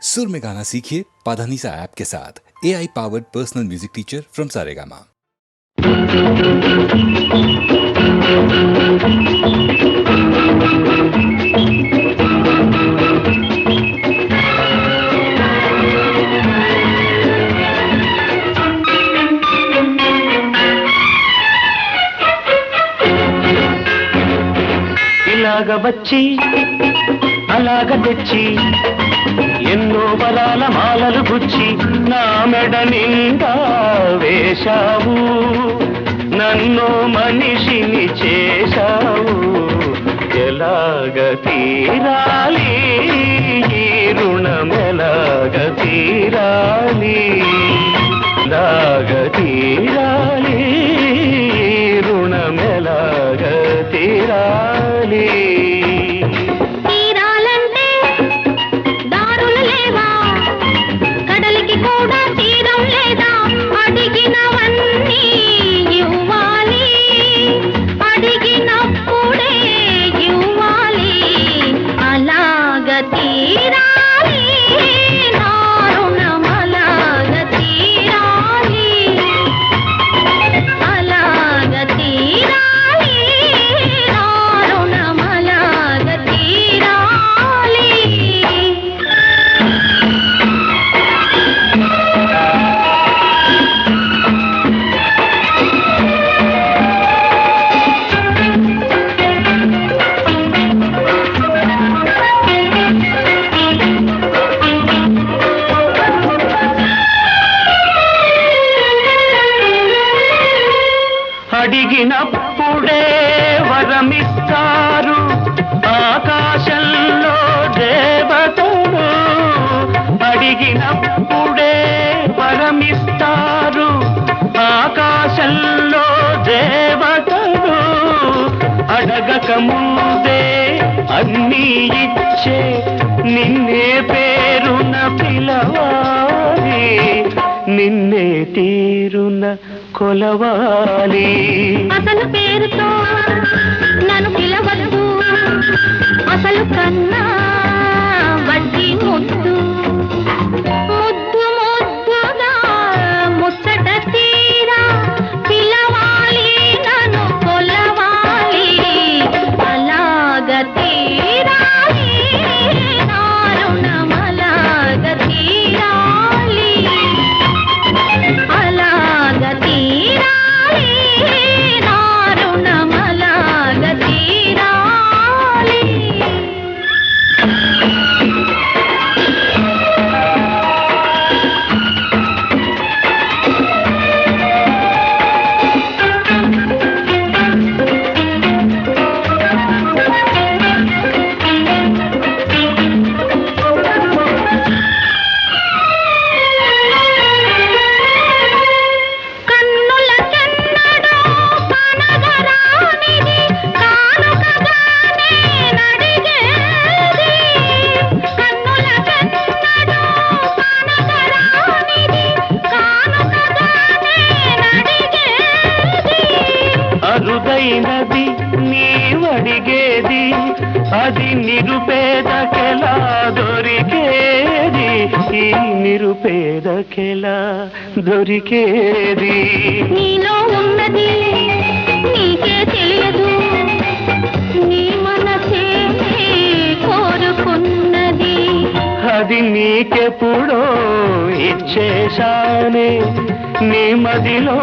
सुर में गाना सीखिए पाधानीसा ऐप के साथ। AI powered personal music teacher from Saregama. ఇలాగ వచ్చి అలాగ తెచ్చి ఎన్నో బలాల మాలలు గుచ్చి నా మెడ నిండా వేశావు, నన్ను మనిషిని చేశావు. ఎలాగ తీరాలి ఈ రుణం, ఎలాగ తీరాలి, ఎలాగ తీరాలి ఈ రుణం, ఎలాగ తీరాలి. అడిగినప్పుడే వరమిస్తారు ఆకాశంలో దేవతలు, అడిగినప్పుడే వరమిస్తారు ఆకాశంలో దేవతలు. అడగక ముందే అన్నీ ఇచ్చే నిన్నే పేరున పిలవాలి, నిన్నే తీరున కొలవాలి. అసలు పేరుతో నన్ను పిలవద్దు, అసలు కన్నా వడ్డీ ముద్దు, ముద్దు ముద్దుగా ముచ్చట తీరా పిలవాలి, నన్ను కొలవాలి. అలాగ తీరాలి నా రుణం, అలాగ తీరాలి, అలాగ తీరాలి నా రుణం, అలాగ తీరాలి. అరుదైనది నీవడిగేది, అది నిరుపేదకెలా దొరికేది, ఈ నిరుపేదకెలా దొరికేది. నీలో ఉన్నది నీకే తెలియదు, నీ మనసే కోరుకున్నది. అది నీకెప్పుడో ఇచ్చేశానే, నీ మదిలో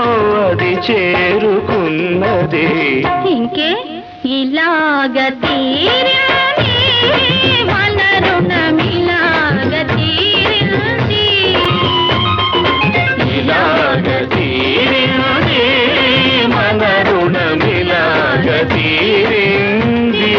అది చేరుకున్నది. ఇంకే ఇలాగ తీరింది మన రుణం, ఇలాగ తీరింది, ఇలాగ తీరింది మన రుణం, ఇలాగ తీరింది.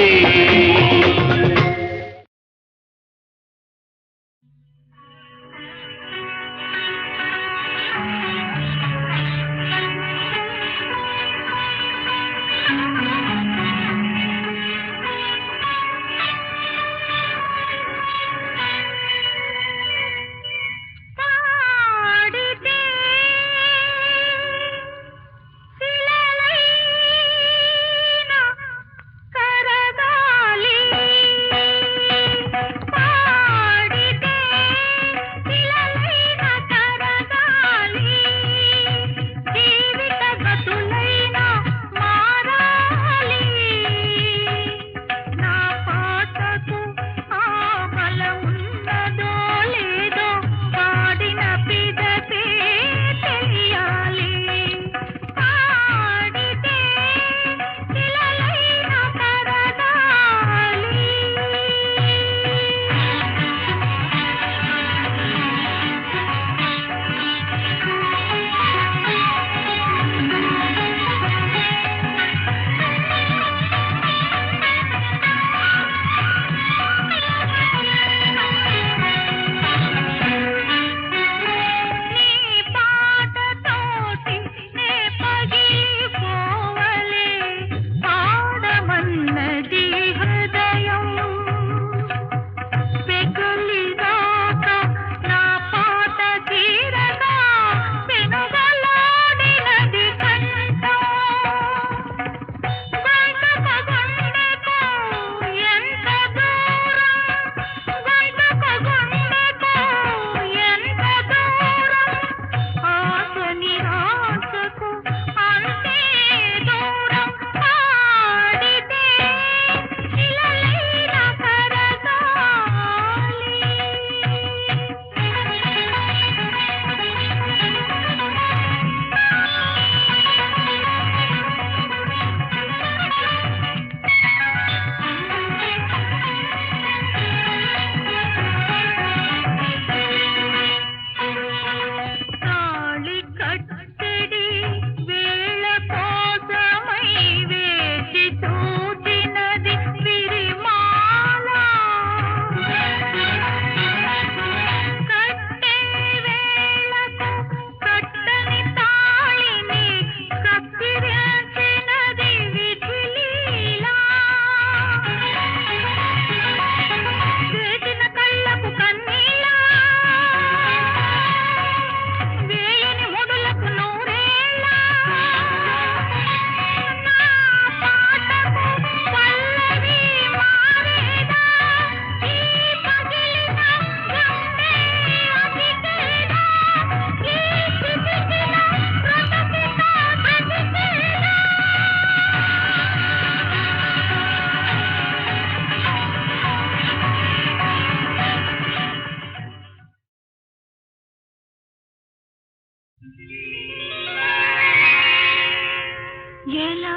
ఎలా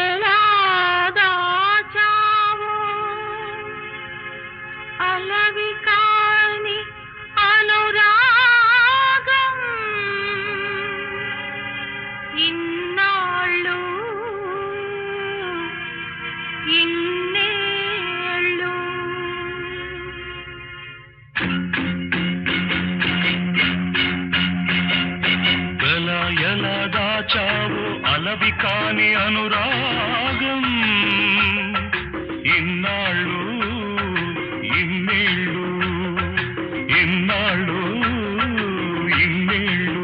ఎలా దాచావో అలవి కాని అనురాగం ఇన్నాళ్ళు ఇన్నేళ్ళు ఎలా ఎలా దాచావు అలవి కాని అనురాగం ఇన్నాళ్ళు ఇన్నేళ్ళు ఇన్నాళ్ళు ఇన్నేళ్ళు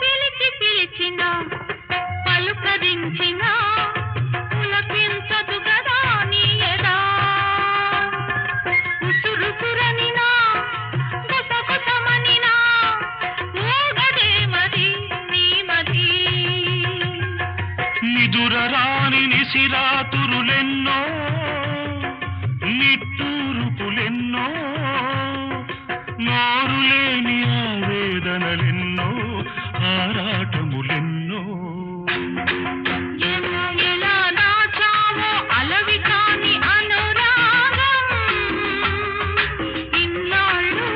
పిలిచి పిలిచిన పలుకరించిన పులకించదు గదా నీ ఎదా ఉసురుసురనినా గుసగుసమనినా ఊగదే మది నీ మది నిదురరాని నిసిరాతురులెన్నో నిట్టూరుపులెన్నో నోరులేని ఆవేదనలెన్నో ఆరాటములెన్నో ఎలా ఎలా దాచావో అలవి కాని అనురాగం ఇన్నాళ్ళు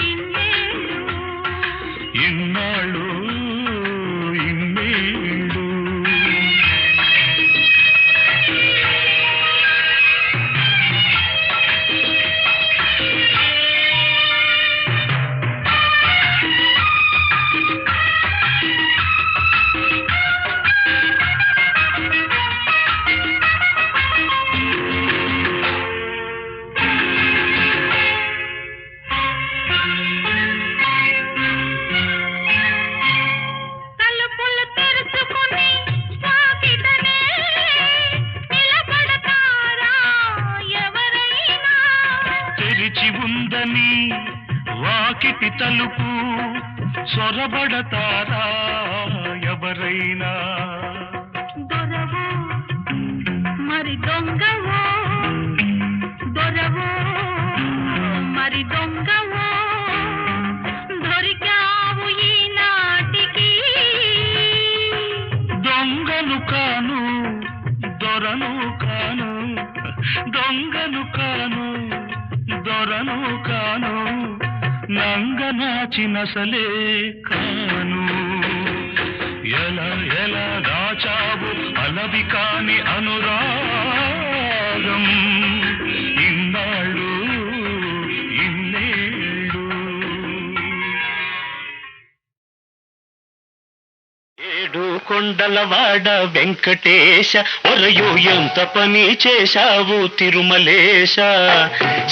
ఇన్నేళ్ళు ఇన్నాళ్ళు ఇన్నేళ్ళు తలుపులు తెరుచుకుని వాకిటనే నిలబడతారా ఎవరైనా తెరిచి ఉందని వాకిటి తలుపు సొరబడతారా ఎవరైనా దొరవో మరి దొంగవో దొరవో మరి దొంగవో దొరికావు ఈనాటికి దొంగను కాను దొరను కాను దొంగను కాను దొరను కాను నంగనాచినసలే కాను ఎలా ఎలా దాచావు అలవి కాని అనురాగం ఇన్నాళ్ళు ఇన్నేళ్ళు ఏడు కొండలవాడ వెంకటేశ ఒరయో ఎంత పని చేశావు తిరుమలేశ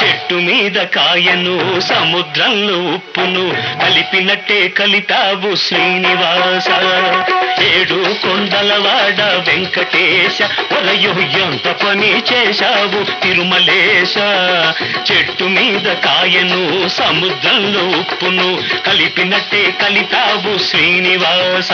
చెట్టు మీద కాయను సముద్రంలో ఉప్పును కలిపినట్టే కలిపావు శ్రీనివాస ఏడు కొండలవాడ వెంకటేశ ఒరయో ఎంత పని చేశావు తిరుమలేశ చెట్టు మీద కాయను సముద్రంలో ఉప్పును కలిపినట్టే కలిపావు శ్రీనివాస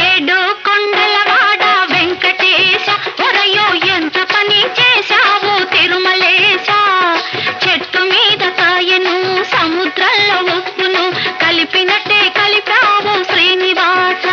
ఏడు కొండలవాడ వెంకటేశ ఒరయో ఎంత పని చేశావు తిరుమలేశ చెట్టు మీద కాయను సముద్రంలో ఉప్పును కలిపినట్టే కలిపావు శ్రీనివాస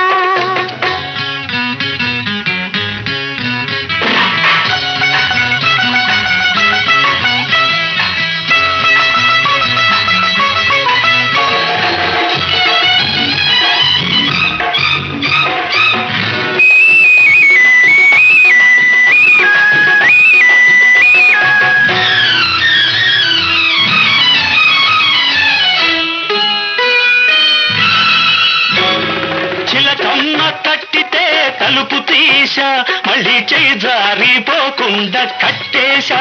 చిలకమ్మ తట్టితే తలుపు తీశా మళ్ళీ చేయి జారిపోకుండా కట్టేశా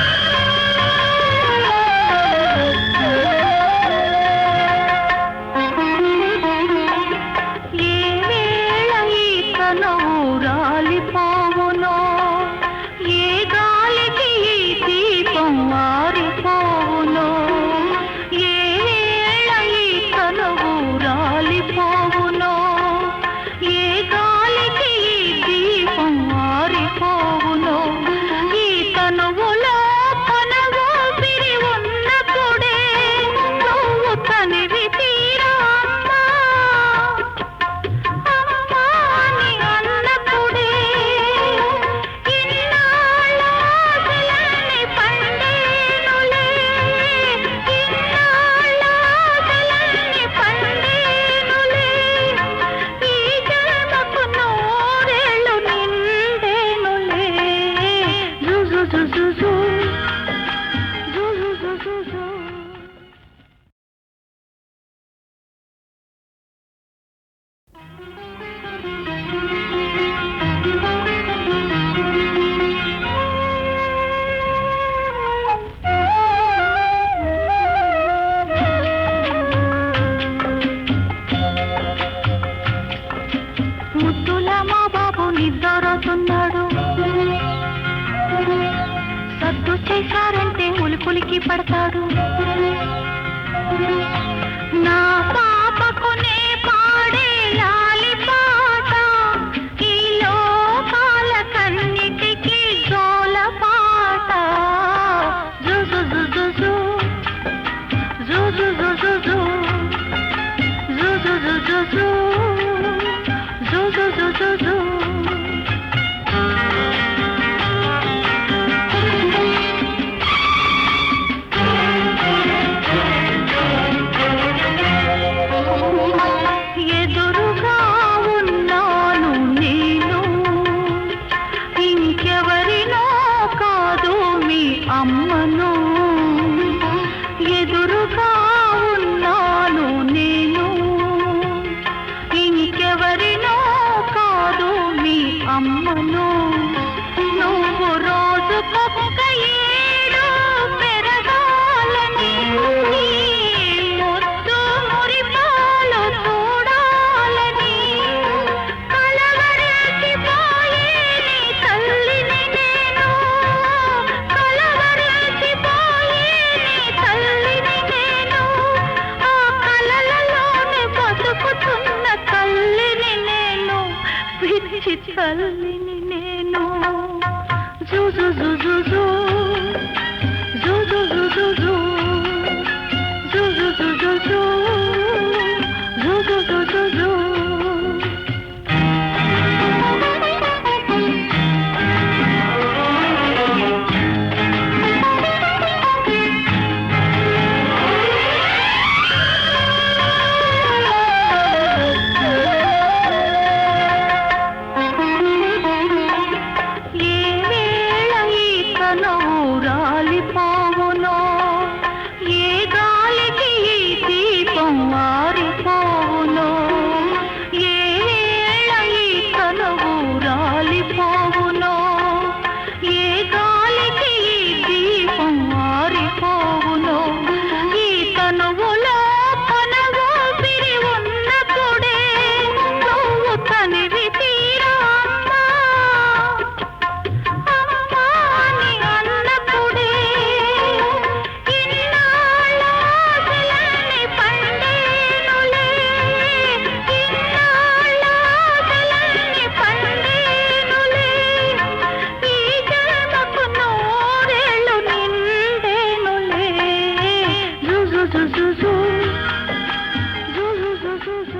ఉలికి పడతాడు. నా పాపకునే పాడే లాలి పాట ఈ లోకాల కన్నిటికి జోల పాట. జు జు జు జు జు జు జు జు జు జు జు జు జు జు జు జు జు జు జు. ఎదురుగా ఉన్నాను నేను, ఇంకెవరినో కాదు మీ అమ్మను. ఎదురుగా ఉన్నాను నేను, ఇంకెవరినో కాదు మీ అమ్మను. నువ్వు రోజుకొక్క ఏడు పెరగాలని, నీ ముద్దు మురిపాలు చూడాలని, కలవరచిపోయే నీ తల్లిని నేను, కలవరచిపోయే నీ తల్లిని నేను, ఆ కలలలోనే బతుకుతున్న తల్లిని నేను, పిచ్చి తల్లిని నేను. జు జు జు జు జు జు జు జు జు జు జు జు జు జు జు జు జు జు జు. ఏ వేళ ఈ కనువు రాలిపోవునో, ఏ గాలికి ఈ దీపం ఆరిపోవునో, ఏ వేళ ఈ కనువు రాలిపోవునో, ఏ గాలికి ఈ దీపం ఆరిపోవునో, ఈ తనువులో కనువు పిరి ఉన్నప్పుడే నువ్వు తనివి తీరా అమ్మా, అమ్మాని అన్నప్పుడే ఇన్నాళ్ళ ఆశలన్నీ పండేనులే, ఇన్నాళ్ళ ఆశలన్నీ పండేనులే, ఈ జన్మకు నూరేళ్ళు నిండేనులే. జు జు జు జు జు జు జు జు జు.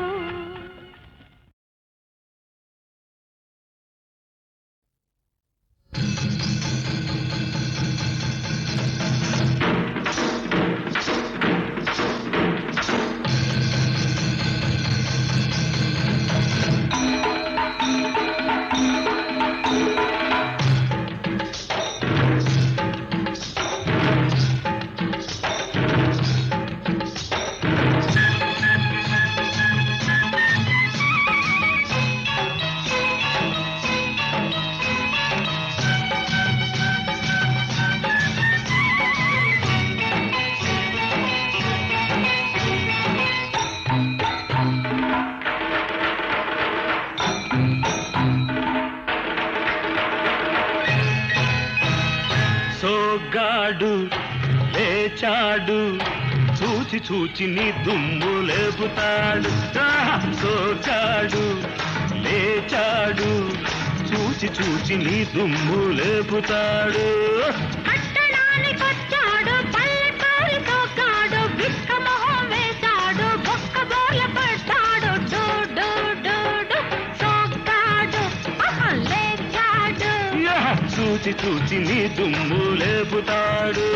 సోగ్గాడు లేచాడు, చూచి చూచి నీ దుమ్ము లేపుతాడు. సోగ్గాడు లేచాడు, చూచి చూచి నీ దుమ్ము లేపుతాడు. పట్టణానికొచ్చాడు పల్లెటూరి తోకాడు, బిక్క మొహం వేశాడు, బొక్క బోర్ల పడ్డాడు. డూ డూ డూ డూ సోగ్గాడు లేచాడు. చూచి చూచి నీ దుమ్ము లేపుతాడు.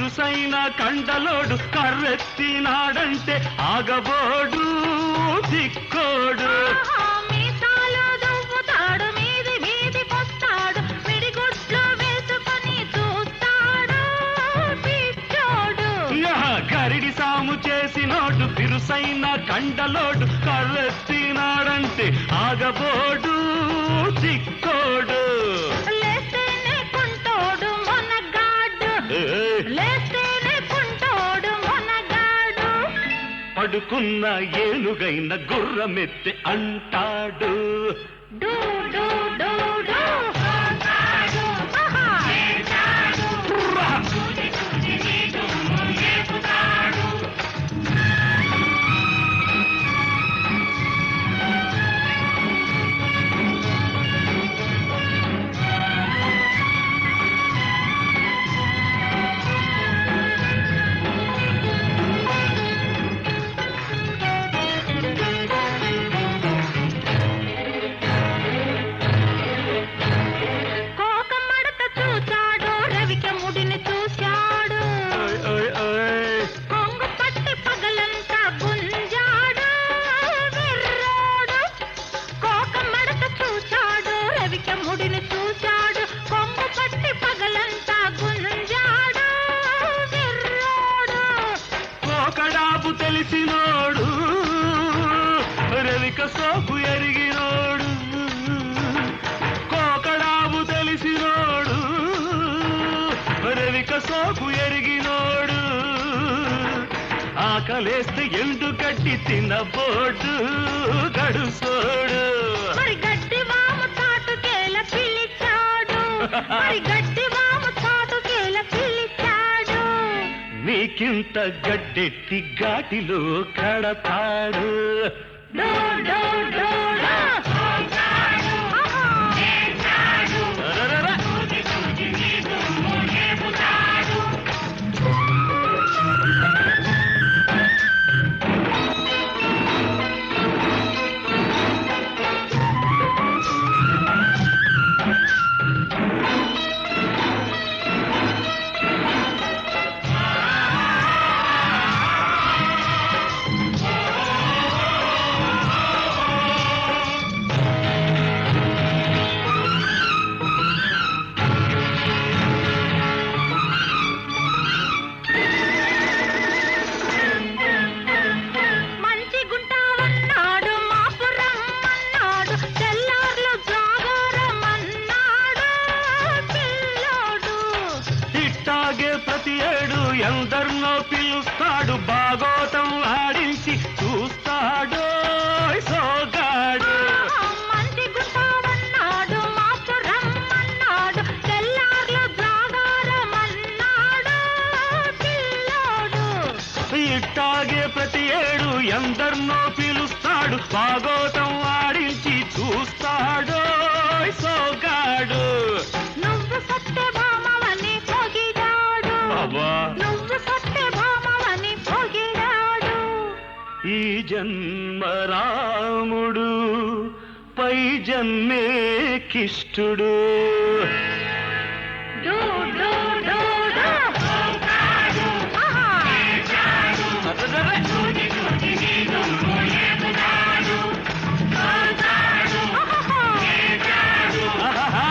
బిరుసైన కండలోడు కర్రెత్తినాడంటే ఆగబోడు దిక్కోడు. ఆహా, మీసాలు దువ్వుతాడు, మీది మీదికొస్తాడు, మిడిగుడ్లు వేసుకొని చూస్తాడు పిచ్చోడు. గరిడి సాము చేసినోడు బిరుసైన కండలోడు కర్రెత్తినాడంటే ఆగబోడు దిక్కోడు. లేస్తేనే కుంటోడు మొనగాడు, లేస్తేనే కుంటోడు మొనగాడు. పడుకున్న ఏనుగైన గుర్రమెత్తి అంటాడు. డూ డూ డూ డూ. ఆహా. కోకమడత చూచాడు, రవిక ముడిని చూశాడు, కొంగు పట్టి పగలంతా గుంజాడు విర్రోడు. కోకమడత చూచాడు, రవిక ముడిని చూశాడు, కొంగు పట్టి పగలంతా గుంజాడు విర్రోడు. కోకడాపు తెలిసినోడు రవిక సోపు ఎరిగినోడు. కోకడాపు తెలిసినోడు రవిక సోపు ఎరిగినోడు. ఆకలేస్తే ఎండు గడ్డి తినబోడు గడుసోడు. మరి గడ్డి వాము తాటుకేల పిలిచాడు, మరి గడ్డి వాము తాటుకేల పిలిచాడు. నీకింత గడ్డెట్టి ఘాటిలో కడతాడు. డో డో డో డో. ఆహా. అరరర. మంచి గుంటావన్నాడు, మాపురమ్మన్నాడు, తెల్లార్లు జాగారమన్నాడు పిల్లోడు. ఇట్టాగే ప్రతి ఏడు ఎందరినో పిలుస్తాడు, భాగోతం ఆడించి చూస్తాడు సోగాడు. ఆహా, మంచి గుంటావన్నాడు, మాపురమ్మన్నాడు, తెల్లార్లు జాగారమన్నాడు పిల్లోడు. ఇట్టాగే ప్రతి ఏడు ఎందరినో పిలుస్తాడు, భాగోతం ఆడించి చూస్తాడు సోగాడు. నువ్వు సత్యభామవని పొగిడాడు, అబ్బా నువ్వు సత్యభామవని పొగిడాడు. ఈ జన్మ రాముడు పై జన్మే కిష్టుడు. డూ డూ డూ డూ. ఆహా. అరరర. ఆహాహా. ఆహాహా.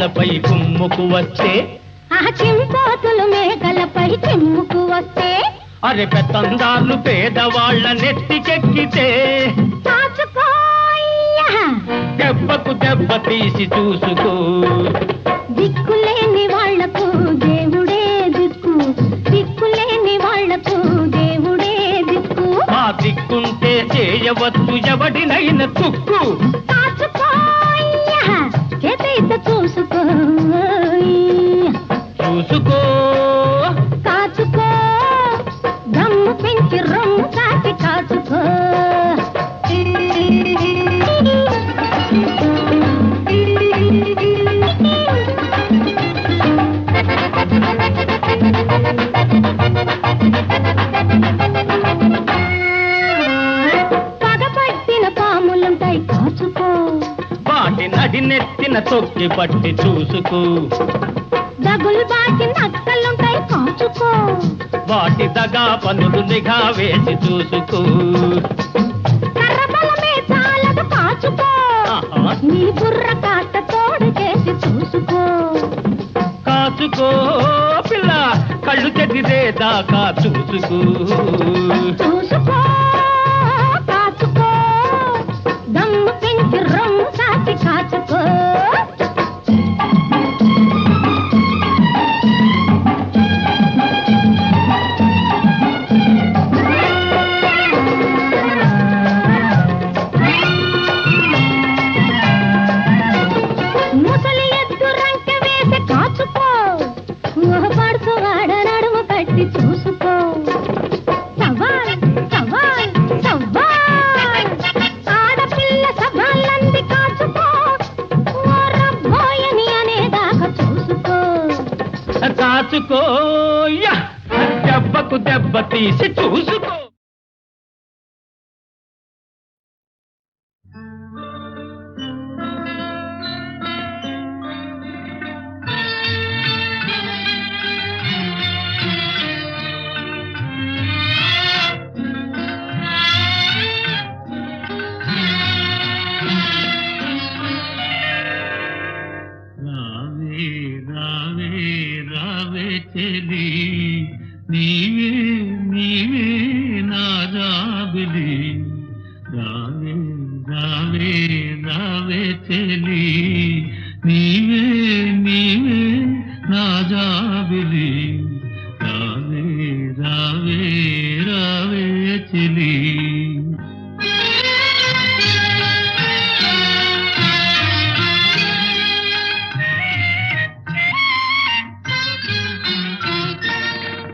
మేఘలపై కుమ్ముకు వస్తే ఆ చింపోతులు మేఘలపై చిమ్ముకు వస్తే అరే పెత్తందార్లు పేదవాళ్ళ నెత్తికెక్కితే కాచుకోయ్యా దెబ్బకు దెబ్బ తీసి చూసుకో. దిక్కులేని వాళ్లకు దేవుడే దిక్కు, దిక్కులేని వాళ్లకు దేవుడే దిక్కు. ఆ దిక్కుంటే చేయవచ్చు ఎవడినైన తుక్కు. కాచుకోయ్యా చేత చూసుకో చూసుకో కాచుకో దమ్ము పెంచి రొమ్ము కాచి కాచుకో. పగపట్టిన పాములుంటాయి కాచుకో, వాటి నడి నెత్తిన తొక్కి పట్టి చూసుకో. దగులు బాటి నక్కలుంటాయి కాచుకో, వాటి దగా పనులు నిఘా వేసి చూసుకో. కర్రబలమే చాలదు కాచుకో, ఆహా. నీ బుర్ర కాట తోడు చేసి చూసుకో. కాచుకో పిల్ల కళ్ళు చెదిరే దాకా చూసుకో. చూసుకో కాచుకో దమ్ము పెంచి రొమ్ము కాచి కాచుకో. ముసలి ఎద్దు రంకె వేసి కాచుకో, పడుచు వాడ నడుము కట్టి చూసుకో. సవాల్ సవాల్ సవాల్ ఆడపిల్ల సవాళ్ళంది కాచుకో, ఓరబ్బోయని అనేదాకా చూసుకో. కాచుకో యా! దెబ్బకు దెబ్బ తీసి చూసుకో. రావే రావే రావే చెలి నీవే నీవే నా రాబిలి. రావే రావే రావే చెలి నీవే నీవే నా జాబిలి. రావే రావే రావే చెలి.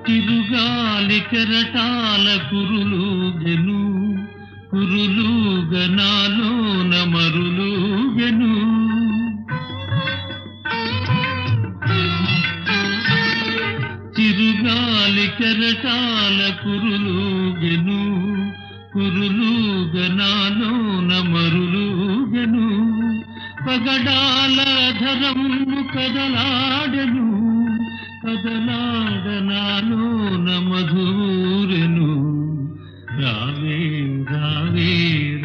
తిరుగాలి కెరటాల కురులుగెను కురులుగనాలోన మరులుగెను. తిరుగాలి కెరటాల కురులుగెను కురులుగనాలోన మరులుగెను. పగడాల ధరము కదలాడెను కదలాడనాలోన మధురెను. రావే రావే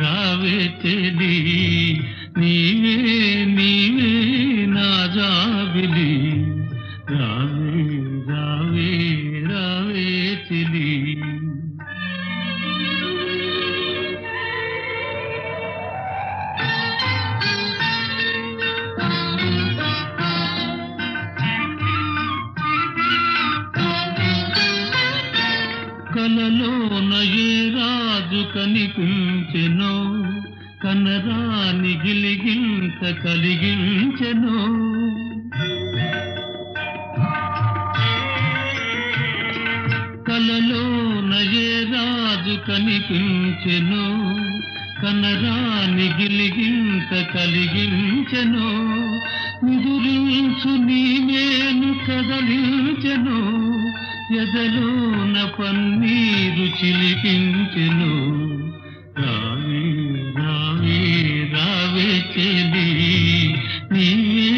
రావే చెలి నీవే నీవే నా జాబిలి. రావే రావే రావే చెలి. కలలోన ఏ రాజు కనిపించెనో కనరాని గిలిగింత కలిగించెనో. కలలోన ఏ రాజు కనిపించెనో కనరాని గిలిగింత కలిగించెనో. నిదురించు నీవేను కదలించెను ఎదలోన పన్నీరు చిలికించెను. రావే రావే రావే చెలి నీవే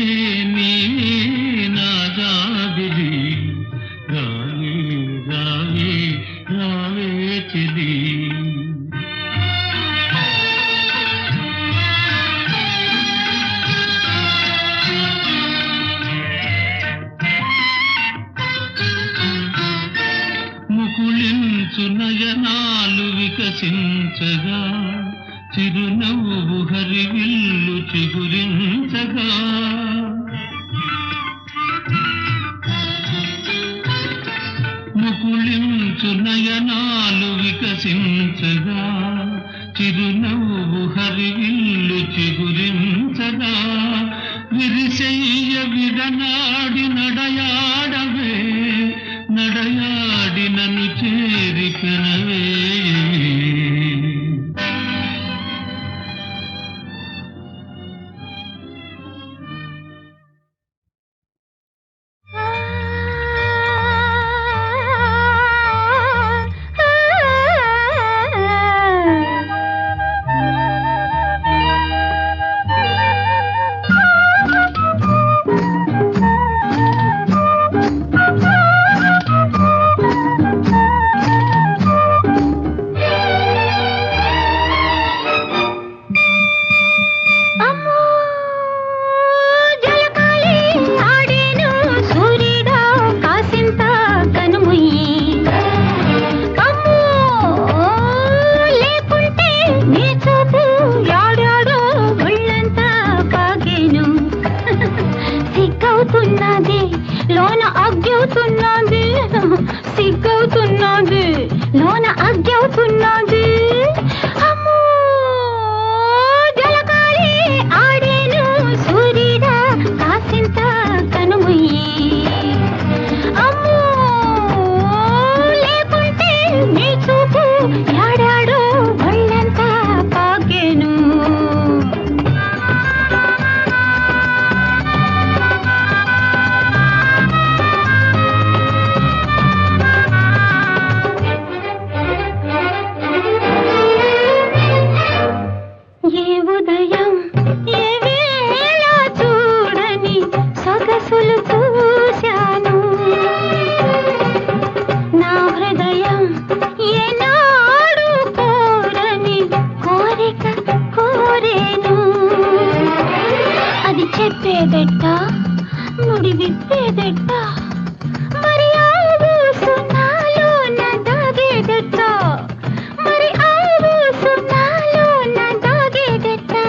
నీవే నా జాబిలి. రావే రావే రావే చెలి. నయనాలు వికసించగా చిరునవ్వు హరివిల్లు చిగురించగా ముకుళించు నయనాలు వికసించగా చిరునవ్వు హరివిల్లు చిగురించగా విరిసెయ్య విడనాడి నడయాడవే నడయాడి నన్ను చేరికనవే సిగ్గవుతున్నది లోన అగ్గవుతున్నది అమ్మో జలకాలి ఆడేను సూర్యుడా కాసింత కనుముయ్యి అమ్మో లేకుంటే నీ చూపు యాడాడో ఒళ్ళంతా పాగేను చెప్పేదెట్టా ముడి విప్పేదెట్టా మరి ఆవు సున్నాలో నా దాగేదెట్టా మరి ఆవు సున్నాలో నా దాగేదెట్టా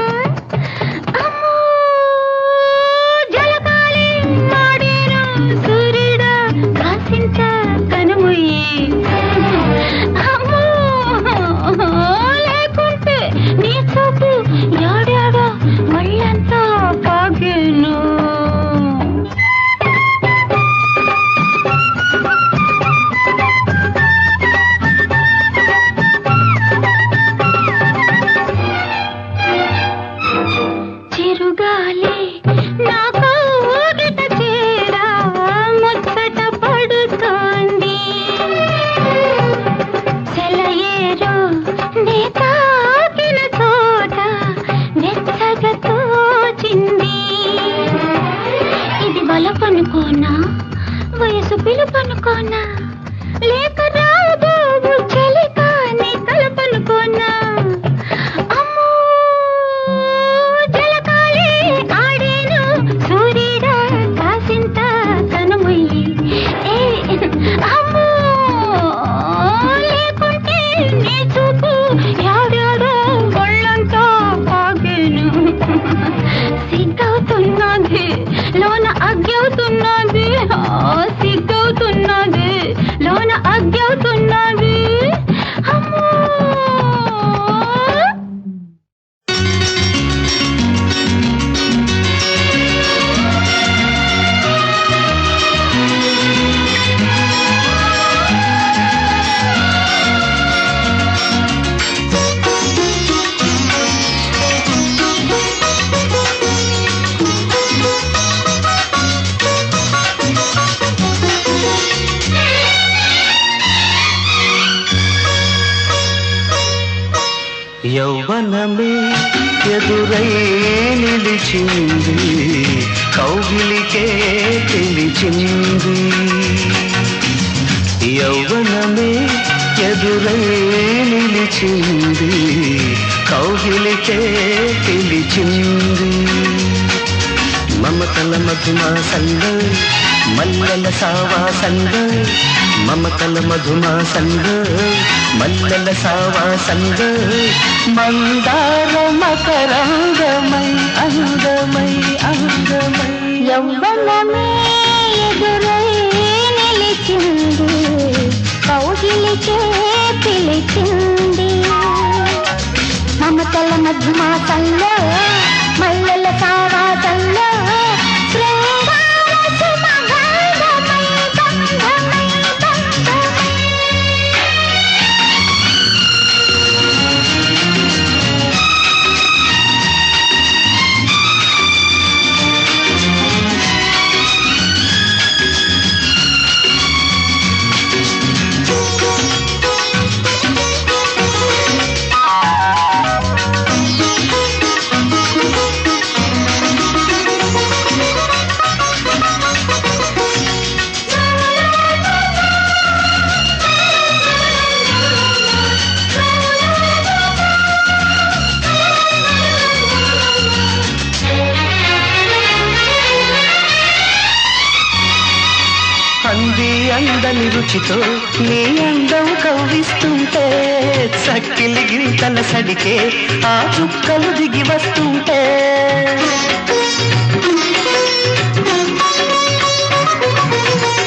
అమ్మో జలకాలి ఆడేను సూర్యుడా కాసింత కనుముయ్యి అమ్మో లేకుంటే నీ చూపు యాడాడా ఒళ్ళంతా పాగేను చిరుగాలి నా కోగిట చేరా ముచ్చట పడుతోంది సెలయేరు నే తాకిన చోట వెచ్చగా తోచింది ఇది వలపనుకోనా వయసు పిలుపనుకోనా లేక రాబోవు చలి కాని తలపనుకోనా అమ్మో జలకాలి ఆడేను సూర్యుడా కాసింత కనుముయ్యి ఏ అమ్మో లేకుంటే నీ చూపు యాడాడో ఒళ్ళంతా పాగేను సిగ్గవుతున్నది లోన అగ్గవుతున్నది సిగ్గవుతున్నది లోన అగ్గవుతున్నది అమ్మో యౌవనమే ఎదురై నిలిచింది కౌగిలికే పిలిచింది యౌవనమే ఎదురై నిలిచింది కౌగిలికే పిలిచింది మమతల మధుమాసంలో మల్లెల సావాసంగా మమతల మధుమాసంగా మల్లెల సావాసంగా మందార మకరంగమై అంగమై అంగమై యవ్వనమే ఎదురై నిలిచింది కౌగిలికే పిలిచింది మమతల మధుమాసంలో మల్లెల సావాసంలో శృంగార సుమగంధమై బంధమై బంధమై అంది అందని రుచితో నీ అందం కవ్విస్తుంటే చక్కిలి గింతల సడికే ఆ చుక్కలు దిగి వస్తుంటే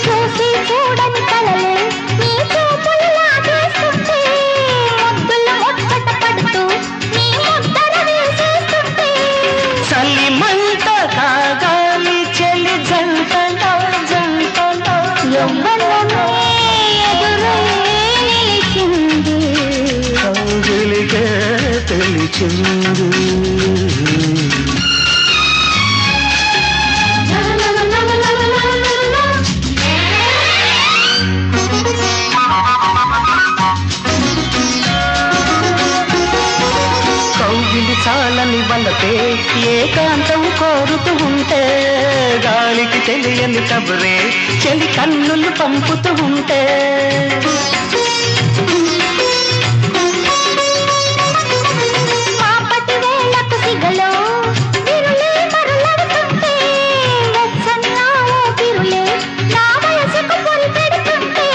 చూసి చూడని కలలే నీ చూపులు లాగేస్తుంటే ముద్దుల ముచ్చట పడుతూ నీ ముద్దర వేసేస్తుంటే చలి మంట కాగాలి చెలి జంటలో జంటలో యవ్వనమే ఎదురై నిలిచింది కౌగిలికే తెలిచింది కౌగిలి చాలని వలపే ఏకాంతం కోరుతూ ఉంటే గాలికి తెలియని కబురే చెలి కన్నులు పంపుతూ ఉంటే మాపటి వేళకు సిగలో విరులే మరులడుతుంటే వెచ్చన్నావో విరులే నా వయసుకు పొరి పెడుతుంటే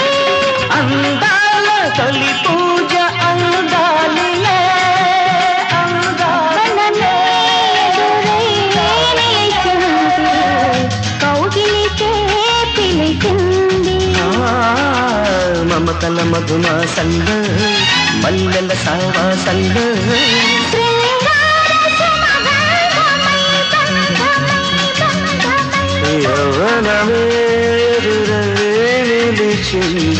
అందాల తొలి పూజ అందాలిలే యవ్వనమే ఎదురై నిలిచింది కౌగిలికే పిలిచింది మమతల మధుమాసంగా మల్లెల సావాసంగా శృంగార సుమగంధమై బంధమై బంధమై యవ్వనమే ఎదురై నిలిచింది